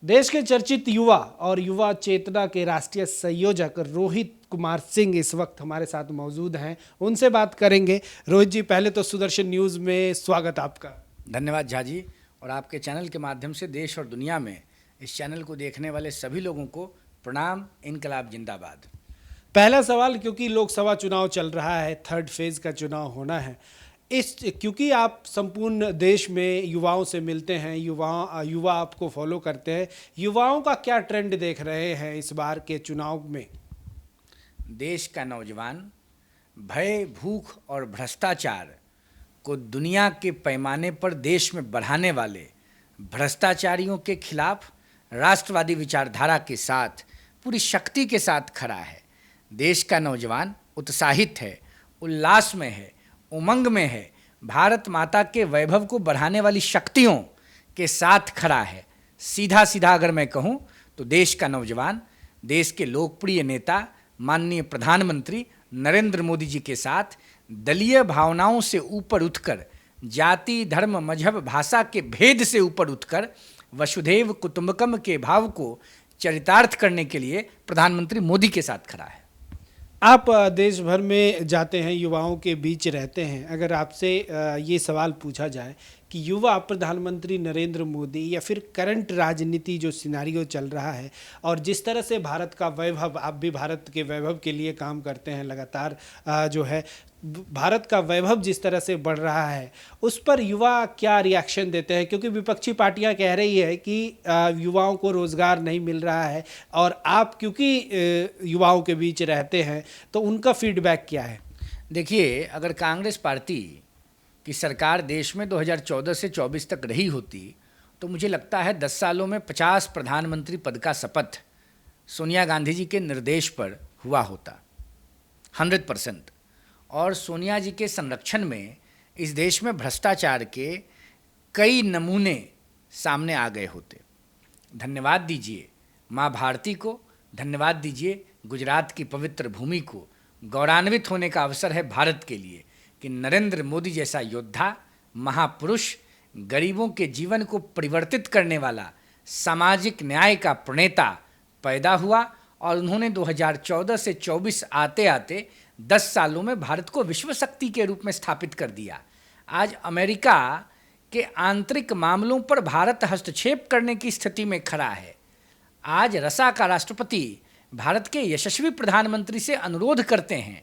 देश के चर्चित युवा और युवा चेतना के राष्ट्रीय संयोजक रोहित कुमार सिंह इस वक्त हमारे साथ मौजूद हैं। उनसे बात करेंगे। रोहित जी, पहले तो सुदर्शन न्यूज़ में स्वागत आपका। धन्यवाद झा जी। और आपके चैनल के माध्यम से देश और दुनिया में इस चैनल को देखने वाले सभी लोगों को प्रणाम। इनकलाब जिंदाबाद। पहला सवाल, क्योंकि लोकसभा चुनाव चल रहा है, थर्ड फेज का चुनाव होना है, क्योंकि आप संपूर्ण देश में युवाओं से मिलते हैं, युवा आपको फॉलो करते हैं, युवाओं का क्या ट्रेंड देख रहे हैं इस बार के चुनाव में? देश का नौजवान भय, भूख और भ्रष्टाचार को दुनिया के पैमाने पर देश में बढ़ाने वाले भ्रष्टाचारियों के खिलाफ राष्ट्रवादी विचारधारा के साथ पूरी शक्ति के साथ खड़ा है। देश का नौजवान उत्साहित है, उल्लास में है, उमंग में है, भारत माता के वैभव को बढ़ाने वाली शक्तियों के साथ खड़ा है। सीधा सीधा अगर मैं कहूँ तो देश का नौजवान देश के लोकप्रिय नेता माननीय प्रधानमंत्री नरेंद्र मोदी जी के साथ दलीय भावनाओं से ऊपर उठकर, जाति, धर्म, मजहब, भाषा के भेद से ऊपर उठकर वसुधैव कुटुंबकम के भाव को चरितार्थ करने के लिए प्रधानमंत्री मोदी के साथ खड़ा है। आप देश भर में जाते हैं, युवाओं के बीच रहते हैं। अगर आपसे ये सवाल पूछा जाए कि युवा प्रधानमंत्री नरेंद्र मोदी या फिर करंट राजनीति जो सिनारियो चल रहा है और जिस तरह से भारत का वैभव, आप भी भारत के वैभव के लिए काम करते हैं लगातार, जो है भारत का वैभव जिस तरह से बढ़ रहा है, उस पर युवा क्या रिएक्शन देते हैं? क्योंकि विपक्षी पार्टियां कह रही है कि युवाओं को रोज़गार नहीं मिल रहा है, और आप क्योंकि युवाओं के बीच रहते हैं तो उनका फीडबैक क्या है? देखिए, अगर कांग्रेस पार्टी की सरकार देश में 2014 से 24 तक रही होती तो मुझे लगता है 10 सालों में 50 प्रधानमंत्री पद का शपथ सोनिया गांधी जी के निर्देश पर हुआ होता, 100%। और सोनिया जी के संरक्षण में इस देश में भ्रष्टाचार के कई नमूने सामने आ गए होते। धन्यवाद दीजिए माँ भारती को, धन्यवाद दीजिए गुजरात की पवित्र भूमि को। गौरवान्वित होने का अवसर है भारत के लिए कि नरेंद्र मोदी जैसा योद्धा, महापुरुष, गरीबों के जीवन को परिवर्तित करने वाला, सामाजिक न्याय का प्रणेता पैदा हुआ। और उन्होंने 2014 से 24 आते आते 10 सालों में भारत को विश्व शक्ति के रूप में स्थापित कर दिया। आज अमेरिका के आंतरिक मामलों पर भारत हस्तक्षेप करने की स्थिति में खड़ा है। आज रसा का राष्ट्रपति भारत के यशस्वी प्रधानमंत्री से अनुरोध करते हैं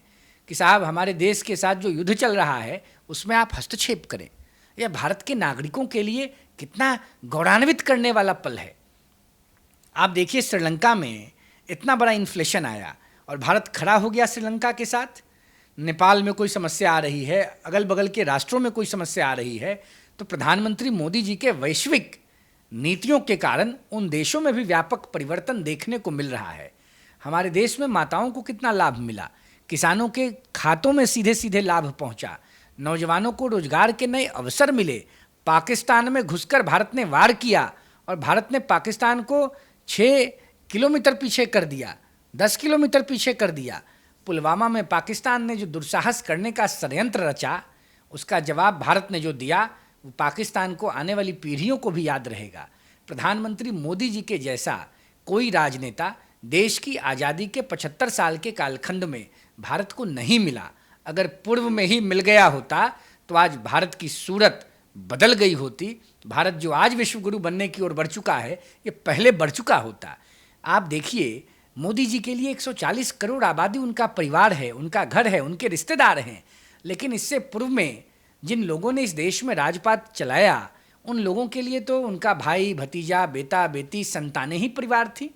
कि साहब, हमारे देश के साथ जो युद्ध चल रहा है उसमें आप हस्तक्षेप करें। यह भारत के नागरिकों के लिए कितना गौरवान्वित करने वाला पल है। आप देखिए, श्रीलंका में इतना बड़ा इन्फ्लेशन आया और भारत खड़ा हो गया श्रीलंका के साथ। नेपाल में कोई समस्या आ रही है, अगल बगल के राष्ट्रों में कोई समस्या आ रही है, तो प्रधानमंत्री मोदी जी के वैश्विक नीतियों के कारण उन देशों में भी व्यापक परिवर्तन देखने को मिल रहा है। हमारे देश में माताओं को कितना लाभ मिला, किसानों के खातों में सीधे सीधे लाभ पहुंचा, नौजवानों को रोजगार के नए अवसर मिले। पाकिस्तान में घुसकर भारत ने वार किया और भारत ने पाकिस्तान को 6 किलोमीटर पीछे कर दिया, 10 किलोमीटर पीछे कर दिया। पुलवामा में पाकिस्तान ने जो दुस्साहस करने का षड्यंत्र रचा, उसका जवाब भारत ने जो दिया वो पाकिस्तान को आने वाली पीढ़ियों को भी याद रहेगा। प्रधानमंत्री मोदी जी के जैसा कोई राजनेता देश की आज़ादी के 75 साल के कालखंड में भारत को नहीं मिला। अगर पूर्व में ही मिल गया होता तो आज भारत की सूरत बदल गई होती। भारत जो आज विश्व गुरु बनने की ओर बढ़ चुका है, ये पहले बढ़ चुका होता। आप देखिए, मोदी जी के लिए 140 करोड़ आबादी उनका परिवार है, उनका घर है, उनके रिश्तेदार हैं। लेकिन इससे पूर्व में जिन लोगों ने इस देश में राजपाट चलाया, उन लोगों के लिए तो उनका भाई, भतीजा, बेटा, बेटी, संतानें ही परिवार थी।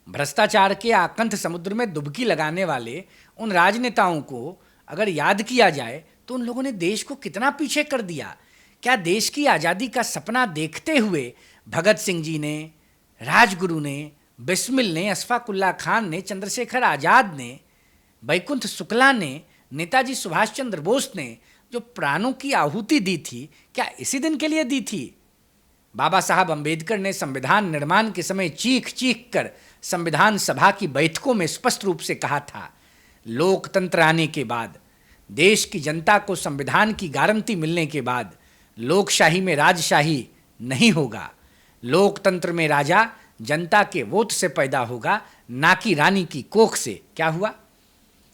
भ्रष्टाचार के आकंठ समुद्र में डुबकी लगाने वाले उन राजनेताओं को अगर याद किया जाए तो उन लोगों ने देश को कितना पीछे कर दिया। क्या देश की आज़ादी का सपना देखते हुए भगत सिंह जी ने, राजगुरु ने, बिस्मिल ने, अशफाक उल्लाह खान ने, चंद्रशेखर आज़ाद ने, बैकुंठ शुक्ला ने, नेताजी सुभाष चंद्र बोस ने जो प्राणों की आहुति दी थी, क्या इसी दिन के लिए दी थी? बाबा साहब अंबेडकर ने संविधान निर्माण के समय चीख चीख कर संविधान सभा की बैठकों में स्पष्ट रूप से कहा था, लोकतंत्र आने के बाद, देश की जनता को संविधान की गारंटी मिलने के बाद लोकशाही में राजशाही नहीं होगा। लोकतंत्र में राजा जनता के वोट से पैदा होगा, ना कि रानी की कोख से। क्या हुआ?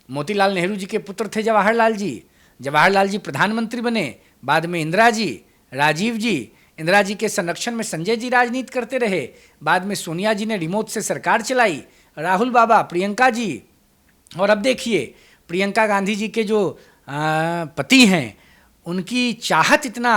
मोतीलाल नेहरू जी के पुत्र थे जवाहरलाल जी। जवाहरलाल जी प्रधानमंत्री बने, बाद में इंदिरा जी, राजीव जी, इंदिरा जी के संरक्षण में संजय जी राजनीति करते रहे, बाद में सोनिया जी ने रिमोट से सरकार चलाई, राहुल बाबा, प्रियंका जी, और अब देखिए प्रियंका गांधी जी के जो पति हैं, उनकी चाहत इतना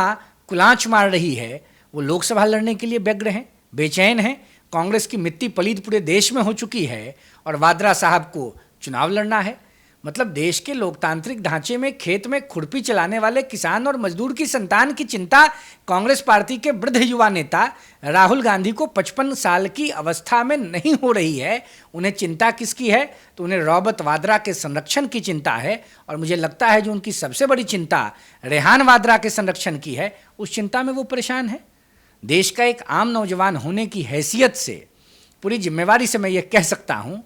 कुलांच मार रही है, वो लोकसभा लड़ने के लिए व्यग्र हैं, बेचैन हैं। कांग्रेस की मिट्टी पलीद पूरे देश में हो चुकी है और वाड्रा साहब को चुनाव लड़ना है। मतलब देश के लोकतांत्रिक ढांचे में खेत में खुरपी चलाने वाले किसान और मजदूर की संतान की चिंता कांग्रेस पार्टी के वृद्ध युवा नेता राहुल गांधी को 55 साल की अवस्था में नहीं हो रही है। उन्हें चिंता किसकी है? तो उन्हें रॉबर्ट वाड्रा के संरक्षण की चिंता है। और मुझे लगता है जो उनकी सबसे बड़ी चिंता रेहान वाड्रा के संरक्षण की है, उस चिंता में वो परेशान है। देश का एक आम नौजवान होने की हैसियत से पूरी जिम्मेवारी से मैं ये कह सकता हूँ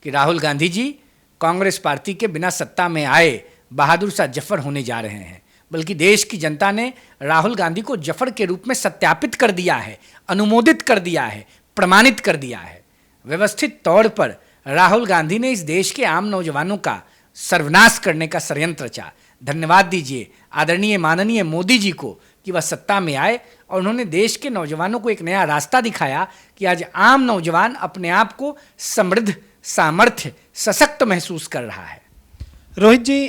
कि राहुल गांधी जी कांग्रेस पार्टी के बिना सत्ता में आए बहादुर शाह जफर होने जा रहे हैं। बल्कि देश की जनता ने राहुल गांधी को जफर के रूप में सत्यापित कर दिया है, अनुमोदित कर दिया है, प्रमाणित कर दिया है। व्यवस्थित तौर पर राहुल गांधी ने इस देश के आम नौजवानों का सर्वनाश करने का षड्यंत्र रचा। धन्यवाद दीजिए आदरणीय माननीय मोदी जी को कि वह सत्ता में आए और उन्होंने देश के नौजवानों को एक नया रास्ता दिखाया कि आज आम नौजवान अपने आप को समृद्ध, सामर्थ्य, सशक्त महसूस कर रहा है। रोहित जी,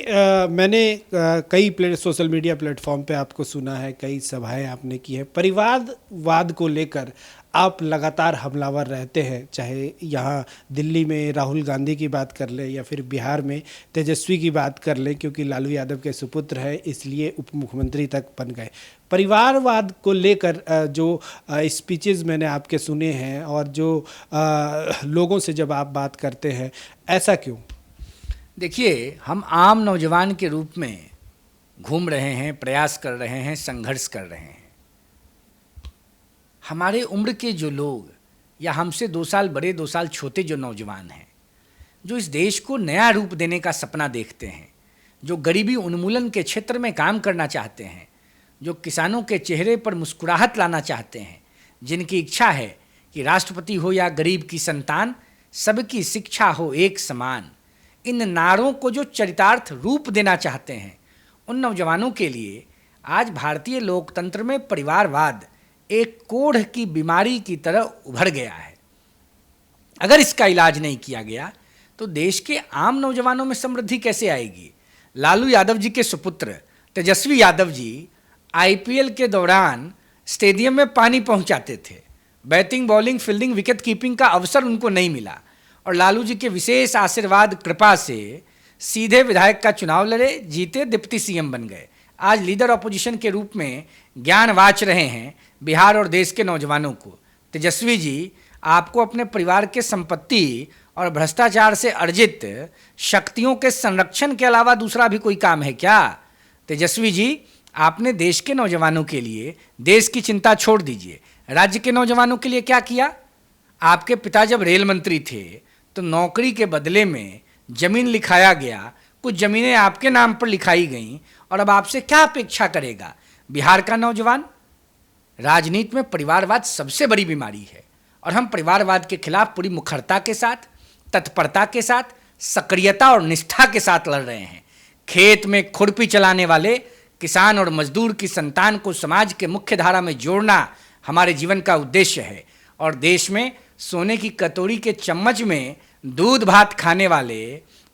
मैंने कई सोशल मीडिया प्लेटफॉर्म पे आपको सुना है, कई सभाएं आपने की है। परिवारवाद को लेकर आप लगातार हमलावर रहते हैं, चाहे यहाँ दिल्ली में राहुल गांधी की बात कर लें या फिर बिहार में तेजस्वी की बात कर लें, क्योंकि लालू यादव के सुपुत्र है इसलिए उप मुख्यमंत्री तक बन गए। परिवारवाद को लेकर जो स्पीचेस मैंने आपके सुने हैं और जो लोगों से जब आप बात करते हैं, ऐसा क्यों? देखिए, हम आम नौजवान के रूप में घूम रहे हैं, प्रयास कर रहे हैं, संघर्ष कर रहे हैं। हमारे उम्र के जो लोग या हमसे 2 साल बड़े 2 साल छोटे जो नौजवान हैं, जो इस देश को नया रूप देने का सपना देखते हैं, जो गरीबी उन्मूलन के क्षेत्र में काम करना चाहते हैं, जो किसानों के चेहरे पर मुस्कुराहट लाना चाहते हैं, जिनकी इच्छा है कि राष्ट्रपति हो या गरीब की संतान, सबकी शिक्षा हो एक समान, इन नारों को जो चरितार्थ रूप देना चाहते हैं, उन नौजवानों के लिए आज भारतीय लोकतंत्र में परिवारवाद एक कोढ़ की बीमारी की तरह उभर गया है। अगर इसका इलाज नहीं किया गया तो देश के आम नौजवानों में समृद्धि कैसे आएगी? लालू यादव जी के सुपुत्र तेजस्वी यादव जी आईपीएल के दौरान स्टेडियम में पानी पहुंचाते थे। Batting, bowling, fielding, wicket keeping का अवसर उनको नहीं मिला और लालू जी के विशेष आशीर्वाद कृपा से सीधे विधायक का चुनाव लड़े, जीते, डिप्टी सीएम बन गए। आज लीडर ऑपोजिशन के रूप में ज्ञान वाच रहे हैं बिहार और देश के नौजवानों को। तेजस्वी जी, आपको अपने परिवार के संपत्ति और भ्रष्टाचार से अर्जित शक्तियों के संरक्षण के अलावा दूसरा भी कोई काम है क्या? तेजस्वी जी, आपने देश के नौजवानों के लिए देश की चिंता छोड़ दीजिए, राज्य के नौजवानों के लिए क्या किया? आपके पिता जब रेल मंत्री थे तो नौकरी के बदले में जमीन लिखाया गया, कुछ जमीनें आपके नाम पर लिखाई गईं और अब आपसे क्या अपेक्षा करेगा बिहार का नौजवान? राजनीति में परिवारवाद सबसे बड़ी बीमारी है और हम परिवारवाद के खिलाफ पूरी मुखरता के साथ, तत्परता के साथ, सक्रियता और निष्ठा के साथ लड़ रहे हैं। खेत में खुरपी चलाने वाले किसान और मजदूर की संतान को समाज के मुख्य धारा में जोड़ना हमारे जीवन का उद्देश्य है और देश में सोने की कटोरी के चम्मच में दूध भात खाने वाले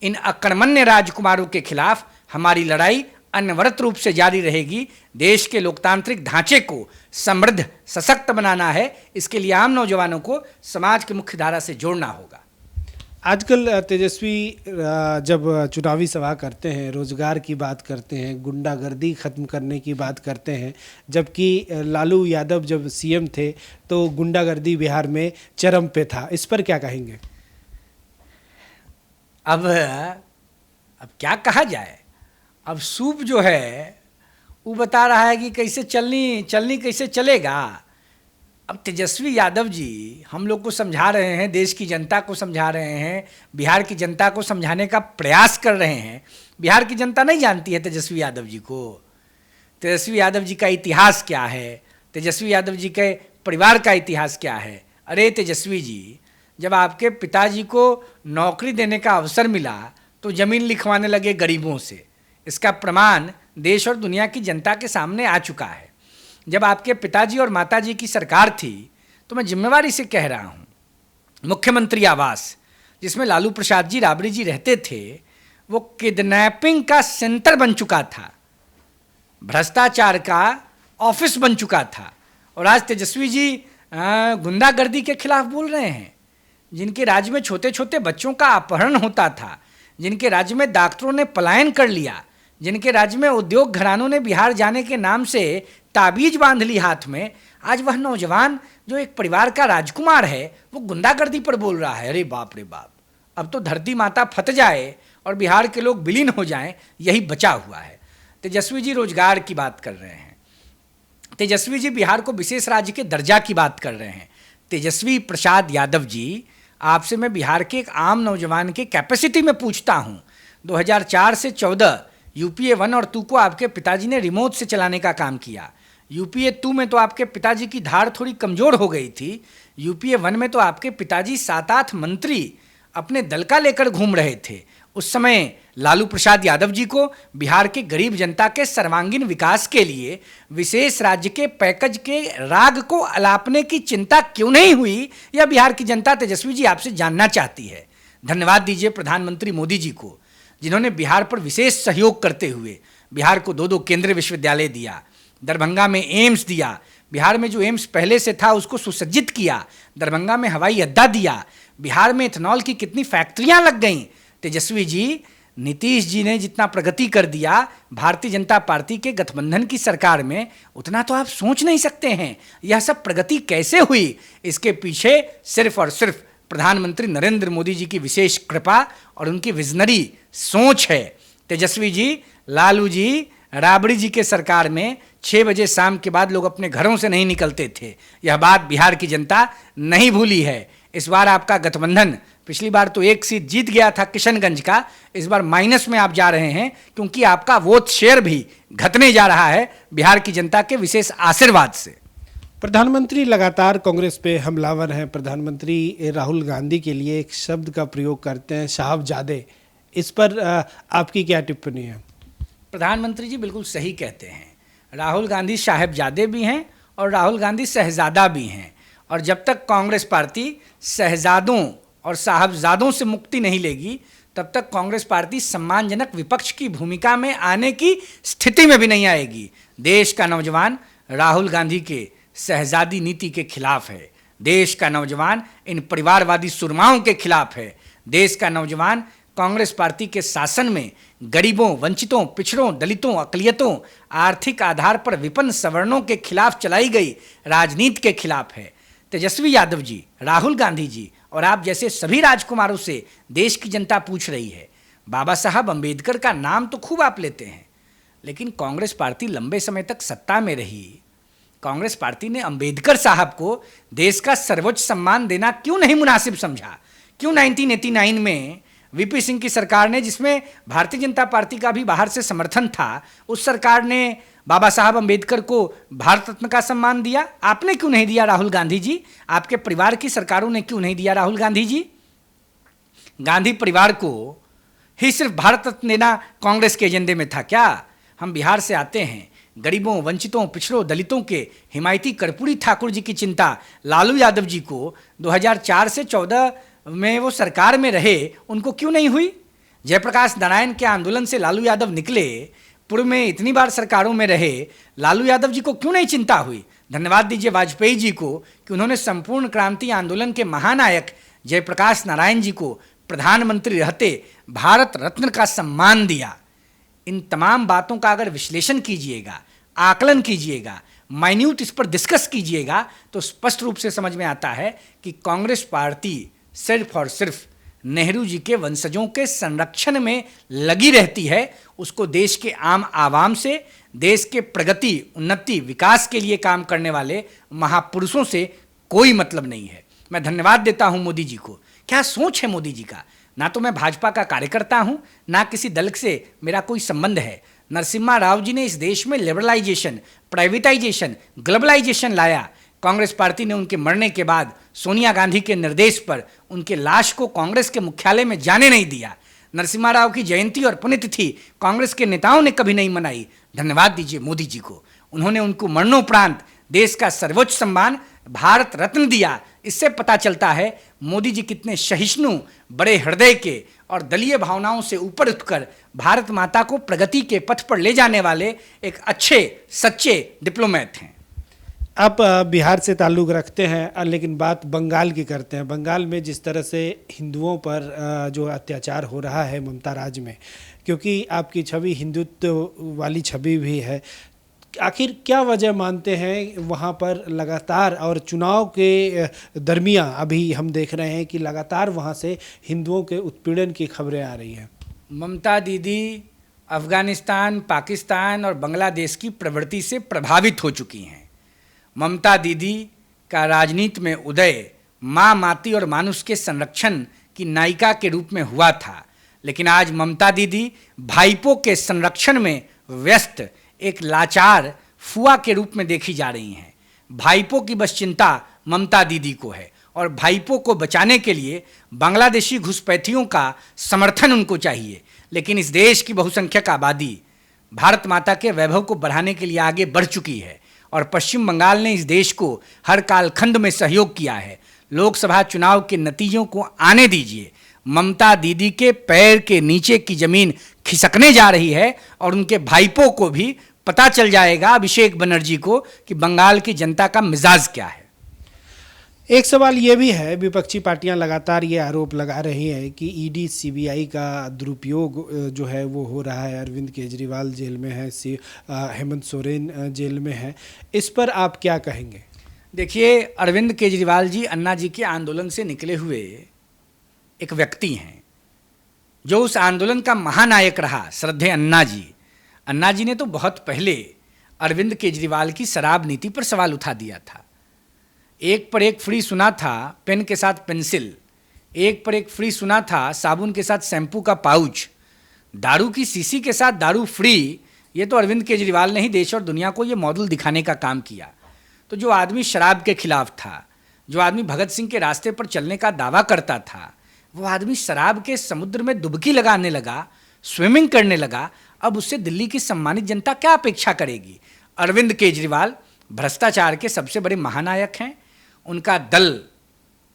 इन अकर्मण्य राजकुमारों के खिलाफ हमारी लड़ाई अनवरत रूप से जारी रहेगी। देश के लोकतांत्रिक ढांचे को समृद्ध, सशक्त बनाना है, इसके लिए आम नौजवानों को समाज की मुख्य धारा से जोड़ना होगा। आजकल तेजस्वी जब चुनावी सभा करते हैं, रोजगार की बात करते हैं, गुंडागर्दी खत्म करने की बात करते हैं, जबकि लालू यादव जब सीएम थे तो गुंडागर्दी बिहार में चरम पे था। इस पर क्या कहेंगे? अब क्या कहा जाए? अब सूप जो है वो बता रहा है कि कैसे चलनी कैसे चलेगा। अब तेजस्वी यादव जी हम लोग को समझा रहे हैं, देश की जनता को समझा रहे हैं, बिहार की जनता को समझाने का प्रयास कर रहे हैं। बिहार की जनता नहीं जानती है तेजस्वी यादव जी को। तेजस्वी यादव जी का इतिहास क्या है, तेजस्वी यादव जी के परिवार का इतिहास क्या है। अरे तेजस्वी जी, जब आपके पिताजी को नौकरी देने का अवसर मिला तो ज़मीन लिखवाने लगे गरीबों से। इसका प्रमाण देश और दुनिया की जनता के सामने आ चुका है। जब आपके पिताजी और माताजी की सरकार थी तो मैं जिम्मेवारी से कह रहा हूँ, मुख्यमंत्री आवास जिसमें लालू प्रसाद जी राबड़ी जी रहते थे, वो किडनैपिंग का सेंटर बन चुका था, भ्रष्टाचार का ऑफिस बन चुका था। और आज तेजस्वी जी गुंडागर्दी के खिलाफ बोल रहे हैं। जिनके राज्य में छोटे छोटे बच्चों का अपहरण होता था, जिनके राज्य में डॉक्टरों ने पलायन कर लिया, जिनके राज्य में उद्योग घरानों ने बिहार जाने के नाम से ताबीज बांध ली हाथ में, आज वह नौजवान जो एक परिवार का राजकुमार है वो गुंडागर्दी पर बोल रहा है। अरे बाप रे बाप, अब तो धरती माता फट जाए और बिहार के लोग विलीन हो जाएं, यही बचा हुआ है। तेजस्वी जी रोजगार की बात कर रहे हैं, तेजस्वी जी बिहार को विशेष राज्य के दर्जा की बात कर रहे हैं। तेजस्वी प्रसाद यादव जी, आपसे मैं बिहार के एक आम नौजवान के कैपेसिटी में पूछता हूं, 2004 से 14 यूपीए 1 और 2 को आपके पिताजी ने रिमोट से चलाने का काम किया। यूपीए 2 में तो आपके पिताजी की धार थोड़ी कमज़ोर हो गई थी। यूपीए 1 में तो आपके पिताजी 7-8 मंत्री अपने दल का लेकर घूम रहे थे। उस समय लालू प्रसाद यादव जी को बिहार के गरीब जनता के सर्वांगीण विकास के लिए विशेष राज्य के पैकेज के राग को अलापने की चिंता क्यों नहीं हुई, यह बिहार की जनता तेजस्वी जी आपसे जानना चाहती है। धन्यवाद दीजिए प्रधानमंत्री मोदी जी को, जिन्होंने बिहार पर विशेष सहयोग करते हुए बिहार को 2-2 केंद्रीय विश्वविद्यालय दिया, दरभंगा में एम्स दिया, बिहार में जो एम्स पहले से था उसको सुसज्जित किया, दरभंगा में हवाई अड्डा दिया, बिहार में इथेनॉल की कितनी फैक्ट्रियां लग गईं। तेजस्वी जी, नीतीश जी ने जितना प्रगति कर दिया भारतीय जनता पार्टी के गठबंधन की सरकार में, उतना तो आप सोच नहीं सकते हैं। यह सब प्रगति कैसे हुई, इसके पीछे सिर्फ और सिर्फ प्रधानमंत्री नरेंद्र मोदी जी की विशेष कृपा और उनकी विजनरी सोच है। तेजस्वी जी, लालू जी, राबड़ी जी के सरकार में 6 बजे शाम के बाद लोग अपने घरों से नहीं निकलते थे। यह बात बिहार की जनता नहीं भूली है। इस बार आपका गठबंधन, पिछली बार तो 1 सीट जीत गया था किशनगंज का, इस बार माइनस में आप जा रहे हैं क्योंकि आपका वोट शेयर भी घटने जा रहा है बिहार की जनता के विशेष आशीर्वाद से। प्रधानमंत्री लगातार कांग्रेस पे हमलावर हैं। प्रधानमंत्री राहुल गांधी के लिए एक शब्द का प्रयोग करते हैं, साहबजादे। इस पर आपकी क्या टिप्पणी है? प्रधानमंत्री जी बिल्कुल सही कहते हैं। राहुल गांधी साहबजादे भी हैं और राहुल गांधी शहजादा भी हैं। और जब तक कांग्रेस पार्टी शहजादों और साहबजादों से मुक्ति नहीं लेगी, तब तक कांग्रेस पार्टी सम्मानजनक विपक्ष की भूमिका में आने की स्थिति में भी नहीं आएगी। देश का नौजवान राहुल गांधी के शहजादी नीति के खिलाफ है। देश का नौजवान इन परिवारवादी सुरमाओं के खिलाफ है। देश का नौजवान कांग्रेस पार्टी के शासन में गरीबों, वंचितों, पिछड़ों, दलितों, अकलियतों, आर्थिक आधार पर विपन्न सवर्णों के खिलाफ चलाई गई राजनीति के खिलाफ है। तेजस्वी यादव जी, राहुल गांधी जी और आप जैसे सभी राजकुमारों से देश की जनता पूछ रही है। बाबा साहब अंबेडकर का नाम तो खूब आप लेते हैं, लेकिन कांग्रेस पार्टी लंबे समय तक सत्ता में रही। कांग्रेस पार्टी ने अंबेडकर साहब को देश का सर्वोच्च सम्मान देना क्यों नहीं मुनासिब समझा? क्यों 1989 में वीपी सिंह की सरकार ने, जिसमें भारतीय जनता पार्टी का भी बाहर से समर्थन था, उस सरकार ने बाबा साहब अंबेडकर को भारत रत्न का सम्मान दिया? आपने क्यों नहीं दिया राहुल गांधी जी? आपके परिवार की सरकारों ने क्यों नहीं दिया राहुल गांधी जी? गांधी परिवार को ही सिर्फ भारत रत्न देना कांग्रेस के एजेंडे में था क्या? हम बिहार से आते हैं। गरीबों, वंचितों, पिछड़ों, दलितों के हिमायती कर्पूरी ठाकुर जी की चिंता लालू यादव जी को 2004 से 14 में वो सरकार में रहे, उनको क्यों नहीं हुई? जयप्रकाश नारायण के आंदोलन से लालू यादव निकले, पूर्व में इतनी बार सरकारों में रहे, लालू यादव जी को क्यों नहीं चिंता हुई? धन्यवाद दीजिए वाजपेयी जी को कि उन्होंने संपूर्ण क्रांति आंदोलन के महानायक जयप्रकाश नारायण जी को प्रधानमंत्री रहते भारत रत्न का सम्मान दिया। इन तमाम बातों का अगर विश्लेषण कीजिएगा, आकलन कीजिएगा, माइन्यूट इस पर डिस्कस कीजिएगा, तो स्पष्ट रूप से समझ में आता है कि कांग्रेस पार्टी सिर्फ और सिर्फ नेहरू जी के वंशजों के संरक्षण में लगी रहती है। उसको देश के आम आवाम से, देश के प्रगति, उन्नति, विकास के लिए काम करने वाले महापुरुषों से कोई मतलब नहीं है। मैं धन्यवाद देता हूं मोदी जी को। क्या सोच है मोदी जी का? ना तो मैं भाजपा का कार्यकर्ता हूं, ना किसी दल से मेरा कोई संबंध है। नरसिम्हा राव जी ने इस देश में लिबरलाइजेशन, प्राइवेटाइजेशन, ग्लोबलाइजेशन लाया। कांग्रेस पार्टी ने उनके मरने के बाद सोनिया गांधी के निर्देश पर उनके लाश को कांग्रेस के मुख्यालय में जाने नहीं दिया। नरसिम्हा राव की जयंती और पुण्यतिथि कांग्रेस के नेताओं ने कभी नहीं मनाई। धन्यवाद दीजिए मोदी जी को, उन्होंने उनको मरणोपरांत देश का सर्वोच्च सम्मान भारत रत्न दिया। इससे पता चलता है मोदी जी कितने सहिष्णु, बड़े हृदय के और दलीय भावनाओं से ऊपर उठकर भारत माता को प्रगति के पथ पर ले जाने वाले एक अच्छे सच्चे डिप्लोमेट हैं। आप बिहार से ताल्लुक़ रखते हैं, लेकिन बात बंगाल की करते हैं। बंगाल में जिस तरह से हिंदुओं पर जो अत्याचार हो रहा है ममता राज में, क्योंकि आपकी छवि हिंदुत्व वाली छवि भी है, आखिर क्या वजह मानते हैं वहाँ पर लगातार, और चुनाव के दरमियान अभी हम देख रहे हैं कि लगातार वहाँ से हिंदुओं के उत्पीड़न की खबरें आ रही हैं। ममता दीदी अफ़गानिस्तान, पाकिस्तान और बांग्लादेश की प्रवृत्ति से प्रभावित हो चुकी हैं। ममता दीदी का राजनीति में उदय माँ माती और मानुष के संरक्षण की नायिका के रूप में हुआ था, लेकिन आज ममता दीदी भाइपों के संरक्षण में व्यस्त एक लाचार फुआ के रूप में देखी जा रही हैं। भाइपों की बस चिंता ममता दीदी को है और भाइपों को बचाने के लिए बांग्लादेशी घुसपैठियों का समर्थन उनको चाहिए। लेकिन इस देश की बहुसंख्यक आबादी भारत माता के वैभव को बढ़ाने के लिए आगे बढ़ चुकी है और पश्चिम बंगाल ने इस देश को हर कालखंड में सहयोग किया है। लोकसभा चुनाव के नतीजों को आने दीजिए, ममता दीदी के पैर के नीचे की जमीन खिसकने जा रही है और उनके भाइपों को भी पता चल जाएगा, अभिषेक बनर्जी को, कि बंगाल की जनता का मिजाज क्या है। एक सवाल ये भी है, विपक्षी पार्टियां लगातार ये आरोप लगा रही हैं कि ईडी सीबीआई का दुरुपयोग जो है वो हो रहा है। अरविंद केजरीवाल जेल में है, हेमंत सोरेन जेल में है, इस पर आप क्या कहेंगे? देखिए, अरविंद केजरीवाल जी अन्ना जी के आंदोलन से निकले हुए एक व्यक्ति हैं जो उस आंदोलन का महानायक रहा, श्रद्धेय अन्ना जी। अन्ना जी ने तो बहुत पहले अरविंद केजरीवाल की शराब नीति पर सवाल उठा दिया था। एक पर एक फ्री सुना था पेन के साथ पेंसिल, एक पर एक फ्री सुना था साबुन के साथ शैम्पू का पाउच, दारू की शीशी के साथ दारू फ्री। ये तो अरविंद केजरीवाल ने ही देश और दुनिया को ये मॉडल दिखाने का काम किया। तो जो आदमी शराब के खिलाफ था, जो आदमी भगत सिंह के रास्ते पर चलने का दावा करता था, वो आदमी शराब के समुद्र में डुबकी लगाने लगा, स्विमिंग करने लगा। अब उससे दिल्ली की सम्मानित जनता क्या अपेक्षा करेगी? अरविंद केजरीवाल भ्रष्टाचार के सबसे बड़े महानायक हैं। उनका दल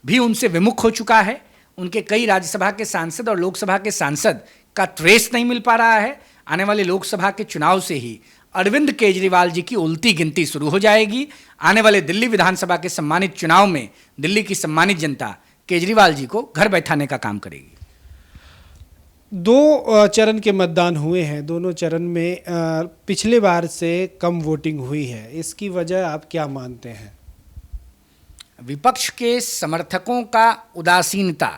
भी उनसे विमुख हो चुका है। उनके कई राज्यसभा के सांसद और लोकसभा के सांसद का ट्रेस नहीं मिल पा रहा है। आने वाले लोकसभा के चुनाव से ही अरविंद केजरीवाल जी की उल्टी गिनती शुरू हो जाएगी। आने वाले दिल्ली विधानसभा के सम्मानित चुनाव में दिल्ली की सम्मानित जनता केजरीवाल जी को घर बैठाने का काम करेगी। 2 चरण के मतदान हुए हैं, दोनों चरण में पिछले बार से कम वोटिंग हुई है, इसकी वजह आप क्या मानते हैं? विपक्ष के समर्थकों का उदासीनता,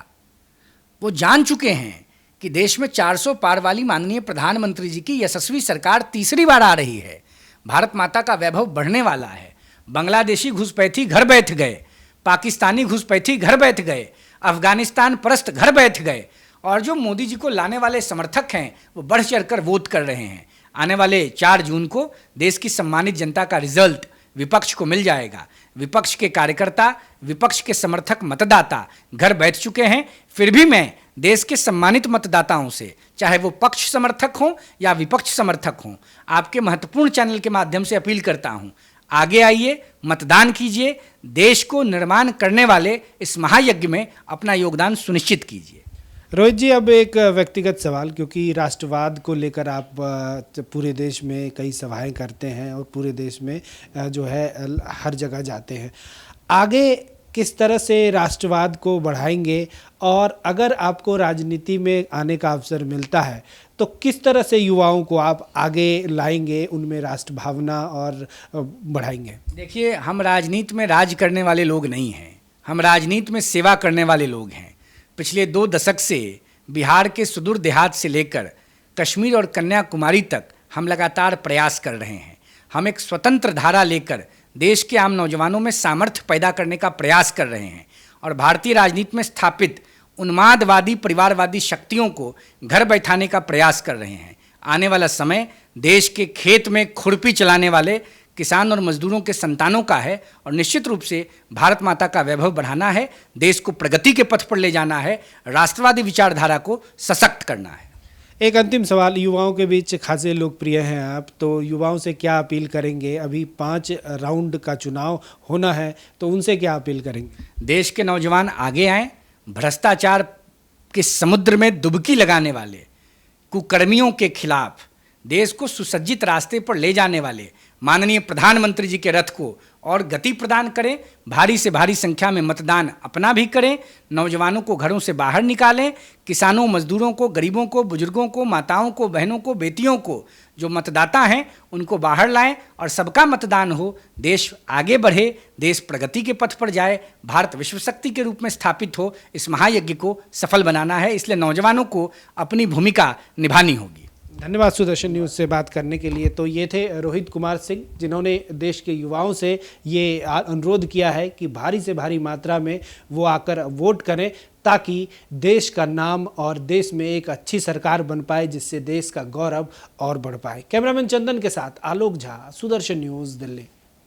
वो जान चुके हैं कि देश में 400 पार वाली माननीय प्रधानमंत्री जी की यशस्वी सरकार तीसरी बार आ रही है। भारत माता का वैभव बढ़ने वाला है। बांग्लादेशी घुसपैठी घर बैठ गए, पाकिस्तानी घुसपैठी घर बैठ गए, अफगानिस्तान परस्त घर बैठ गए, और जो मोदी जी को लाने वाले समर्थक हैं वो बढ़ चढ़कर वोट कर रहे हैं। आने वाले 4 जून को देश की सम्मानित जनता का रिजल्ट विपक्ष को मिल जाएगा। विपक्ष के कार्यकर्ता, विपक्ष के समर्थक मतदाता घर बैठ चुके हैं। फिर भी मैं देश के सम्मानित मतदाताओं से, चाहे वो पक्ष समर्थक हों या विपक्ष समर्थक हों, आपके महत्वपूर्ण चैनल के माध्यम से अपील करता हूं, आगे आइए, मतदान कीजिए, देश को निर्माण करने वाले इस महायज्ञ में अपना योगदान सुनिश्चित कीजिए। रोहित जी, अब एक व्यक्तिगत सवाल, क्योंकि राष्ट्रवाद को लेकर आप पूरे देश में कई सभाएं करते हैं और पूरे देश में जो है हर जगह जाते हैं, आगे किस तरह से राष्ट्रवाद को बढ़ाएंगे? और अगर आपको राजनीति में आने का अवसर मिलता है तो किस तरह से युवाओं को आप आगे लाएंगे, उनमें राष्ट्र भावना और बढ़ाएंगे? देखिए, हम राजनीति में राज करने वाले लोग नहीं हैं, हम राजनीति में सेवा करने वाले लोग हैं। पिछले 2 दशक से बिहार के सुदूर देहात से लेकर कश्मीर और कन्याकुमारी तक हम लगातार प्रयास कर रहे हैं। हम एक स्वतंत्र धारा लेकर देश के आम नौजवानों में सामर्थ्य पैदा करने का प्रयास कर रहे हैं और भारतीय राजनीति में स्थापित उन्मादवादी परिवारवादी शक्तियों को घर बैठाने का प्रयास कर रहे हैं। आने वाला समय देश के खेत में खुरपी चलाने वाले किसान और मजदूरों के संतानों का है और निश्चित रूप से भारत माता का वैभव बढ़ाना है, देश को प्रगति के पथ पर ले जाना है, राष्ट्रवादी विचारधारा को सशक्त करना है। एक अंतिम सवाल, युवाओं के बीच खासे लोकप्रिय हैं आप, तो युवाओं से क्या अपील करेंगे? अभी 5 राउंड का चुनाव होना है, तो उनसे क्या अपील करेंगे? देश के नौजवान आगे आएं, भ्रष्टाचार के समुद्र में डुबकी लगाने वाले कुकर्मियों के खिलाफ देश को सुसज्जित रास्ते पर ले जाने वाले माननीय प्रधानमंत्री जी के रथ को और गति प्रदान करें। भारी से भारी संख्या में मतदान अपना भी करें, नौजवानों को घरों से बाहर निकालें, किसानों, मजदूरों को, गरीबों को, बुजुर्गों को, माताओं को, बहनों को, बेटियों को, जो मतदाता हैं उनको बाहर लाएं और सबका मतदान हो। देश आगे बढ़े, देश प्रगति के पथ पर जाए, भारत विश्व शक्ति के रूप में स्थापित हो। इस महायज्ञ को सफल बनाना है, इसलिए नौजवानों को अपनी भूमिका निभानी होगी। धन्यवाद सुदर्शन न्यूज़ से बात करने के लिए। तो ये थे रोहित कुमार सिंह, जिन्होंने देश के युवाओं से ये अनुरोध किया है कि भारी से भारी मात्रा में वो आकर वोट करें, ताकि देश का नाम और देश में एक अच्छी सरकार बन पाए, जिससे देश का गौरव और बढ़ पाए। कैमरामैन चंदन के साथ आलोक झा, सुदर्शन न्यूज़, दिल्ली।